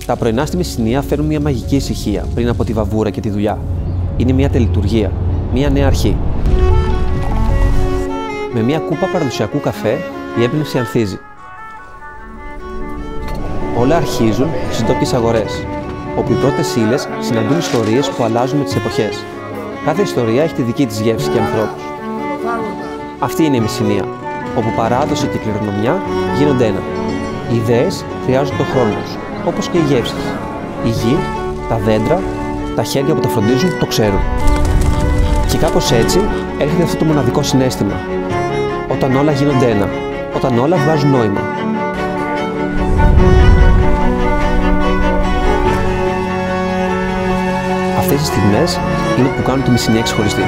Τα πρωινά στη Μεσσηνία φέρνουν μια μαγική ησυχία πριν από τη βαβούρα και τη δουλειά. Είναι μια τελετουργία, μια νέα αρχή. Με μια κούπα παραδοσιακού καφέ, η έμπνευση ανθίζει. Όλα αρχίζουν στις ντόπιες αγορές, όπου οι πρώτες ύλες συναντούν ιστορίες που αλλάζουν με τις εποχές. Κάθε ιστορία έχει τη δική της γεύση και ανθρώπους. Αυτή είναι η Μεσσηνία, όπου παράδοση και κληρονομιά γίνονται ένα. Οι ιδέες χρειάζονται τον χρόνο τους, όπως και οι γεύσεις. Η γη, τα δέντρα, τα χέρια που τα φροντίζουν το ξέρουν. Και κάπως έτσι έρχεται αυτό το μοναδικό συναίσθημα. Όταν όλα γίνονται ένα, όταν όλα βγάζουν νόημα. Αυτές οι στιγμές είναι που κάνουν τη Μεσσηνία ξεχωριστή.